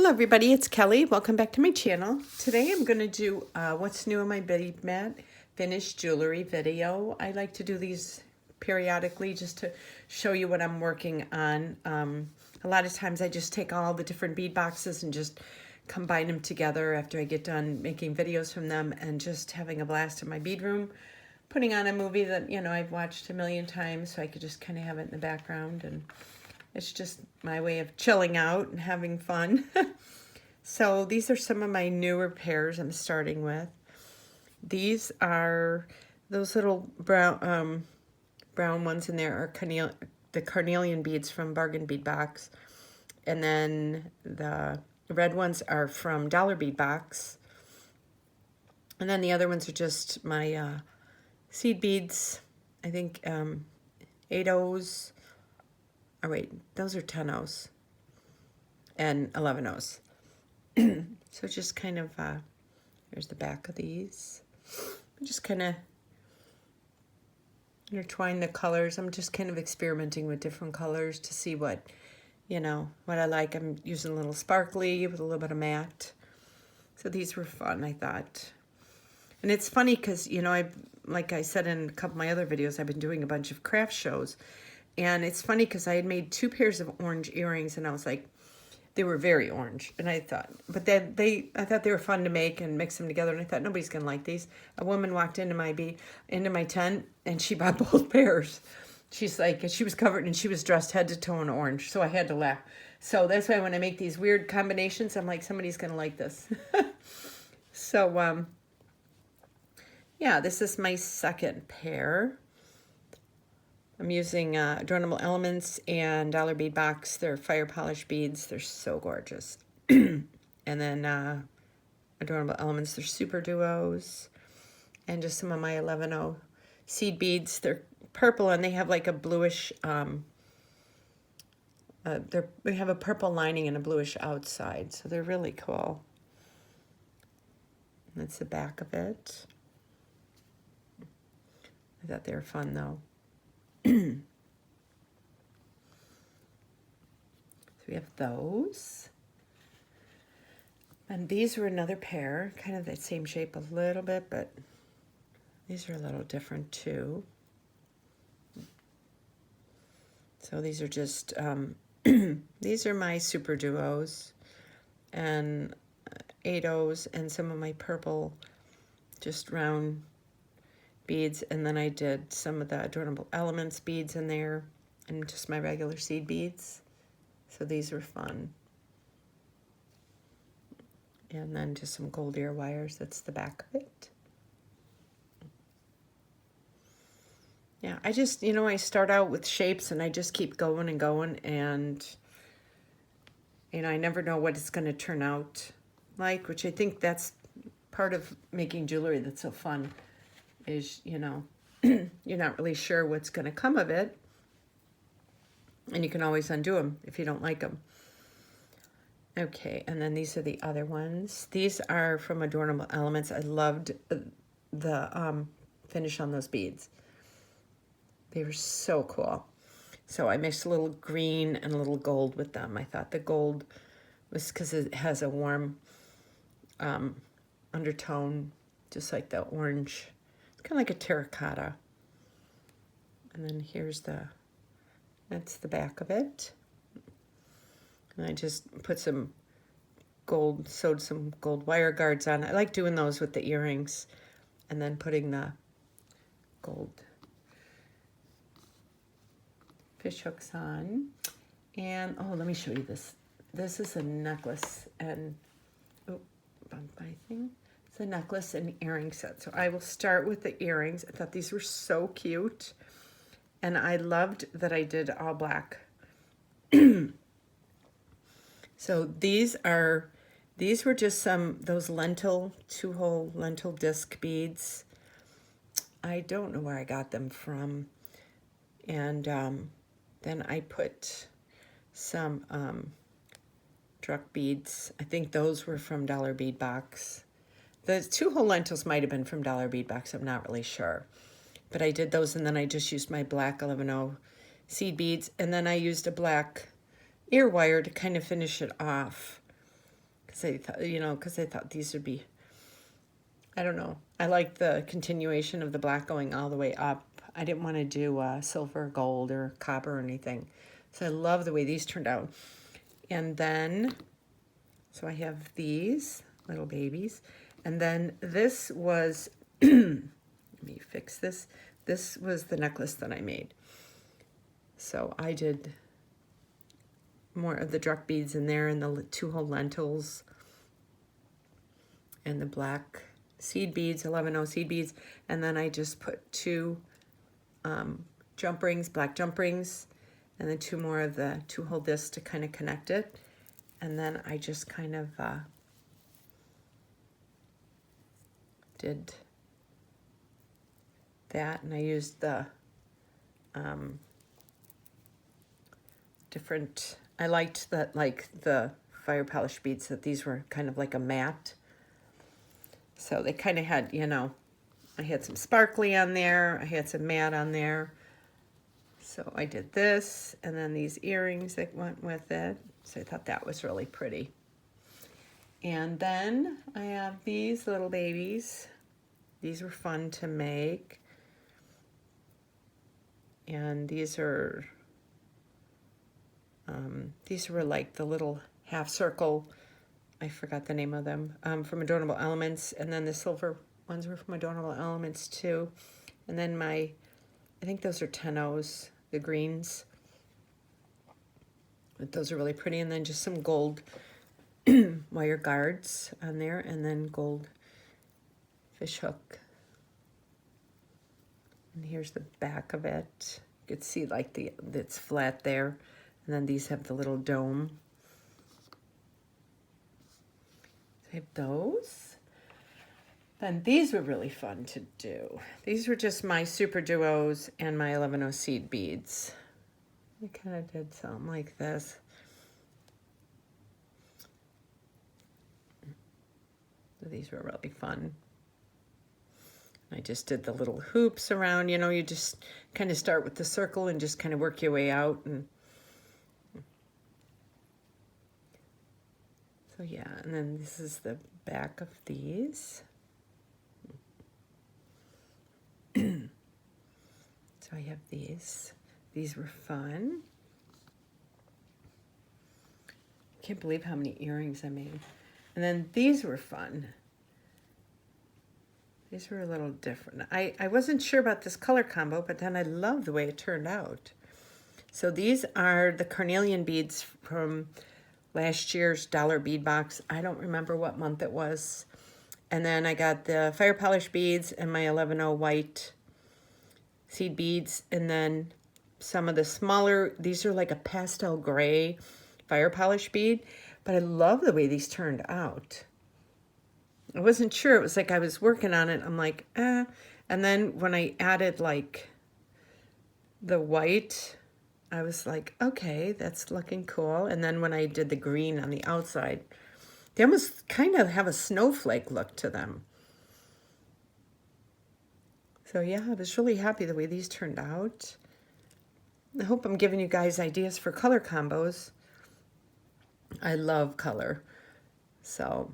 Hello everybody, it's Kelly. Welcome back to my channel. Today I'm going to do what's new in my bead mat finished jewelry video. I like to do these periodically just to show you what I'm working on. A lot of times I just take all the different bead boxes and just combine them together after I get done making videos from them and just having a blast in my bead room, putting on a movie that, you know, I've watched a million times so I could just kind of have it in the background, and it's just my way of chilling out and having fun. So these are some of my newer pairs I'm starting with. These are those little brown ones in there are the carnelian beads from Bargain Bead Box. And then the red ones are from Dollar Bead Box. And then the other ones are just my seed beads. I think 8-O's. Oh wait, those are 10-O's and 11-O's. So just kind of, here's the back of these. Just kind of intertwine the colors. I'm just kind of experimenting with different colors to see what, you know, what I like. I'm using a little sparkly with a little bit of matte. So these were fun, I thought. And it's funny because, you know, like I said in a couple of my other videos, I've been doing a bunch of craft shows. And it's funny because I had made 2 pairs of orange earrings, and I was like, they were very orange. And I thought, but then I thought they were fun to make and mix them together. And I thought, nobody's going to like these. A woman walked into my tent, and she bought both pairs. She's like, she was covered, and she was dressed head to toe in orange. So I had to laugh. So that's why when I make these weird combinations, I'm like, somebody's going to like this. So, yeah, this is my second pair. I'm using Adornable Elements and Dollar Bead Box. They're fire polish beads. They're so gorgeous. And then Adornable Elements, they're Super Duos. And just some of my 11-O seed beads. They're purple, and they have like a bluish, they have a purple lining and a bluish outside. So they're really cool. And that's the back of it. I thought they were fun though. So we have those. And these were another pair, kind of the same shape a little bit, but these are a little different too. So these are just, these are my Super Duos and 8-O's and some of my purple, just round beads, and then I did some of the Adornable Elements beads in there and just my regular seed beads. So these were fun. And then just some gold ear wires. That's the back of it. Yeah, I just, you know, I start out with shapes and I just keep going and going, and, you know, I never know what it's going to turn out like, which I think that's part of making jewelry that's so fun. Is, you know, you're not really sure what's going to come of it, and you can always undo them if you don't like them. Okay, and then these are the other ones. These are from Adornable Elements. I loved the finish on those beads. They were so cool. So I mixed a little green and a little gold with them. I thought the gold was because it has a warm undertone, just like the orange. It's kind of like a terracotta. And then here's that's the back of it. And I just put some gold, sewed some gold wire guards on. I like doing those with the earrings and then putting the gold fish hooks on. And oh, let me show you this. This is a necklace and my thing. It's a necklace and earring set. So I will start with the earrings. I thought these were so cute. And I loved that I did all black. So these were just those lentil, 2-hole lentil disc beads. I don't know where I got them from. And then I put some truck beads. I think those were from Dollar Bead Box. The 2-hole lentils might have been from Dollar Bead Box. I'm not really sure. But I did those, and then I just used my black 11/0 seed beads, and then I used a black ear wire to kind of finish it off. Because I thought these would be, I don't know. I like the continuation of the black going all the way up. I didn't want to do silver, gold, or copper or anything. So I love the way these turned out. And then, so I have these little babies. And then this was, let me fix this. This was the necklace that I made. So I did more of the druck beads in there and the 2-hole lentils and the black seed beads, 11/0 seed beads. And then I just put 2 jump rings, black jump rings, and then 2 more of the 2-hole discs to kind of connect it. And then I just kind of did that, and I used the different, I liked that, like the fire polish beads, that these were kind of like a matte. So they kind of had, I had some sparkly on there, I had some matte on there. So I did this, and then these earrings that went with it. So I thought that was really pretty. And then I have these little babies. These were fun to make. And these were like the little half circle, I forgot the name of them, from Adornable Elements. And then the silver ones were from Adornable Elements too. And then I think those are 10-0s, the greens. But those are really pretty. And then just some gold wire guards on there, and then gold fish hook. And here's the back of it. You can see like it's flat there. And then these have the little dome. So I have those. Then these were really fun to do. These were just my Super Duos and my 11/0 seed beads. I kind of did something like this. So these were really fun. I just did the little hoops around, you just kind of start with the circle and just kind of work your way out. And so yeah, and then this is the back of these. So I have these. These were fun. Can't believe how many earrings I made. And then these were fun. These were a little different. I wasn't sure about this color combo, but then I love the way it turned out. So these are the carnelian beads from last year's Dollar Bead Box. I don't remember what month it was. And then I got the fire polish beads and my 11/0 white seed beads. And then some of the smaller, these are like a pastel gray fire polish bead. But I love the way these turned out. I wasn't sure. It was like I was working on it. I'm like, eh. And then when I added like the white, I was like, okay, that's looking cool. And then when I did the green on the outside, they almost kind of have a snowflake look to them. So yeah, I was really happy the way these turned out. I hope I'm giving you guys ideas for color combos. I love color. So,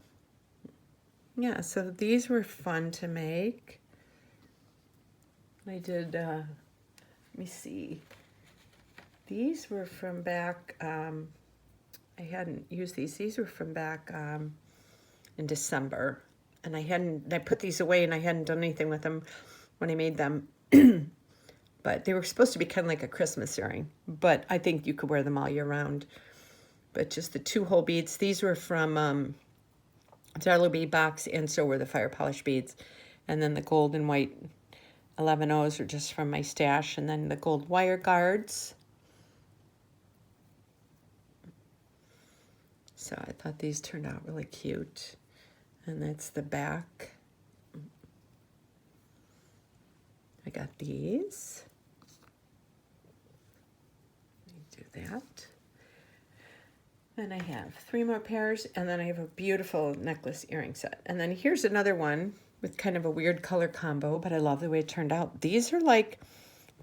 yeah, so these were fun to make. I did, let me see. These were from back, I hadn't used these. These were from back in December. And I put these away and I hadn't done anything with them when I made them. But they were supposed to be kind of like a Christmas earring. But I think you could wear them all year round. But just the 2 whole beads. These were from Dollar Bead Box, and so were the fire polish beads. And then the gold and white 11Os are just from my stash. And then the gold wire guards. So I thought these turned out really cute. And that's the back. I got these. Let me do that. Then I have 3 more pairs, and then I have a beautiful necklace earring set. And then here's another one with kind of a weird color combo, but I love the way it turned out. These are like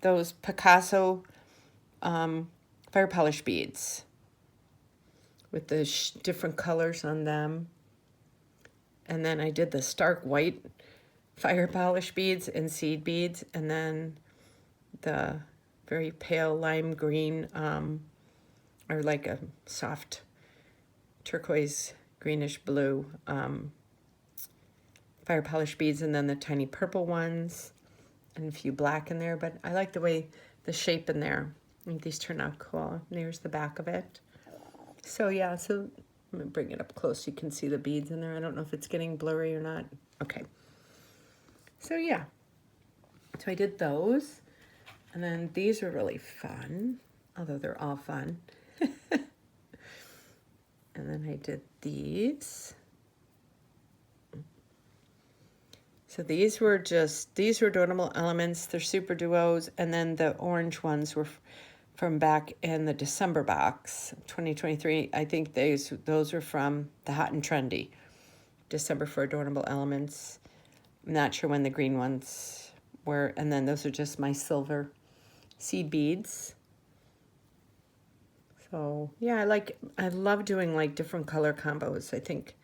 those Picasso fire polish beads with the different colors on them. And then I did the stark white fire polish beads and seed beads, and then the very pale lime green or like a soft turquoise greenish blue fire polish beads, and then the tiny purple ones and a few black in there. But I like the way the shape in there. I think these turn out cool. And there's the back of it. So yeah, so I'm gonna bring it up close so you can see the beads in there. I don't know if it's getting blurry or not. Okay. So yeah, so I did those, and then these were really fun, although they're all fun. And then I did these. So these were Adornable Elements. They're super duos, and then the orange ones were from back in the December box, 2023. I think those were from the Hot and Trendy, December for Adornable Elements. I'm not sure when the green ones were. And then those are just my silver seed beads. So yeah, I love doing like different color combos. I think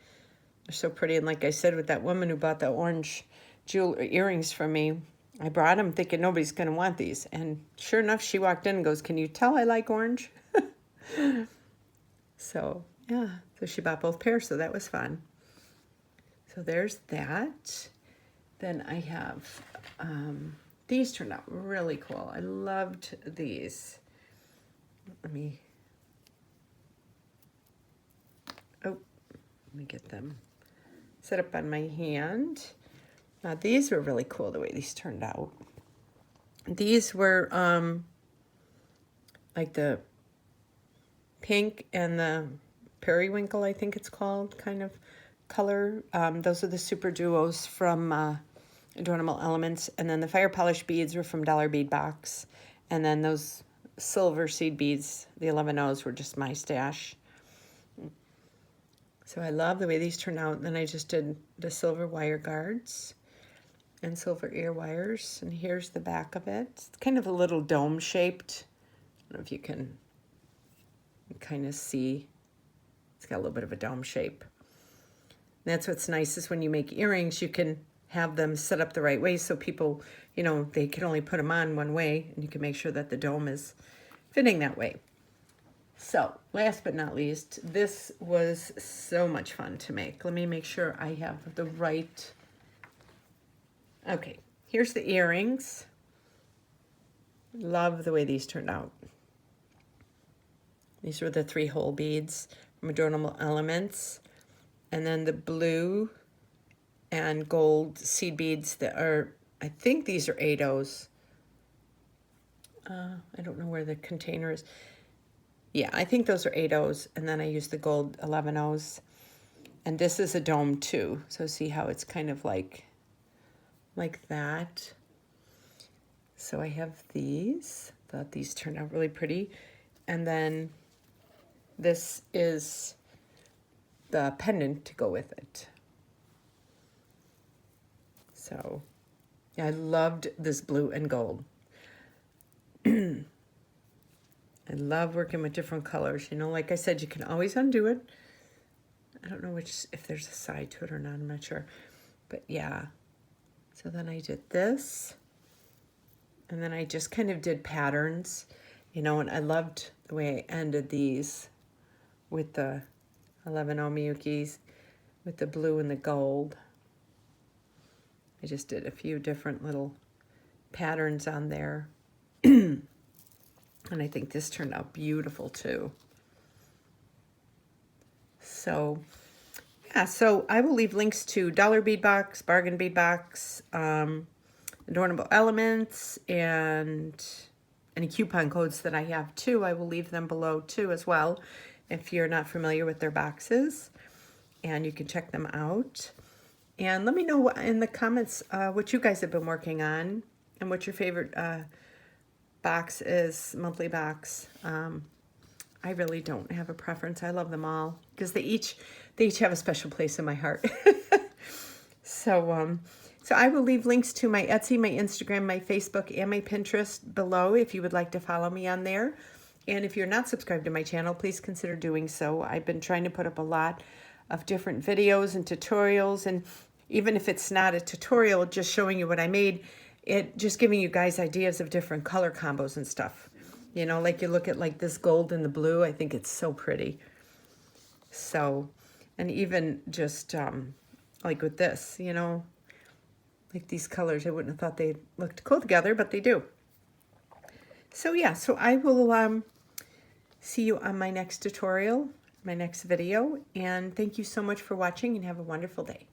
they're so pretty. And like I said, with that woman who bought the orange jewelry earrings from me, I brought them thinking nobody's going to want these. And sure enough, she walked in and goes, "Can you tell I like orange?" So yeah, so she bought both pairs. So that was fun. So there's that. Then I have, these turned out really cool. I loved these. Let me get them set up on my hand. Now these were really cool the way these turned out. These were like the pink and the periwinkle, I think it's called, kind of color. Those are the super duos from Adornable Elements. And then the fire polish beads were from Dollar Bead Box. And then those silver seed beads, the 11Os, were just my stash. So I love the way these turned out. And then I just did the silver wire guards and silver ear wires. And here's the back of it. It's kind of a little dome shaped. I don't know if you can kind of see. It's got a little bit of a dome shape. And that's what's nice is when you make earrings, you can have them set up the right way so people, you know, they can only put them on one way, and you can make sure that the dome is fitting that way. So last but not least, this was so much fun to make. Let me make sure I have the right. Okay, here's the earrings. Love the way these turned out. These were the 3 hole beads from Adornable Elements. And then the blue and gold seed beads that are, I think these are 8Os. I don't know where the container is. Yeah, I think those are 8Os. And then I used the gold 11Os. And this is a dome too. So see how it's kind of like that. So I have these. Thought these turned out really pretty. And then this is the pendant to go with it. So yeah, I loved this blue and gold. I love working with different colors. You know, like I said, you can always undo it. I don't know if there's a side to it or not. I'm not sure. But yeah. So then I did this. And then I just kind of did patterns, you know, and I loved the way I ended these with the 11 Omiyukis, with the blue and the gold. I just did a few different little patterns on there. And I think this turned out beautiful too. So, yeah, so I will leave links to Dollar Bead Box, Bargain Bead Box, Adornable Elements, and any coupon codes that I have too. I will leave them below too as well if you're not familiar with their boxes. And you can check them out. And let me know in the comments what you guys have been working on and what your favorite box is, monthly box. I really don't have a preference. I love them all because they each have a special place in my heart. So I will leave links to my Etsy, my Instagram, my Facebook, and my Pinterest below if you would like to follow me on there. And if you're not subscribed to my channel, please consider doing so. I've been trying to put up a lot of different videos and tutorials, and even if it's not a tutorial, just showing you what I made, just giving you guys ideas of different color combos and stuff. You know, like you look at like this gold and the blue, I think it's so pretty. So, and even just like with this, you know, like these colors, I wouldn't have thought they looked cool together, but they do. So yeah, so I will see you on my next tutorial, my next video, and thank you so much for watching and have a wonderful day.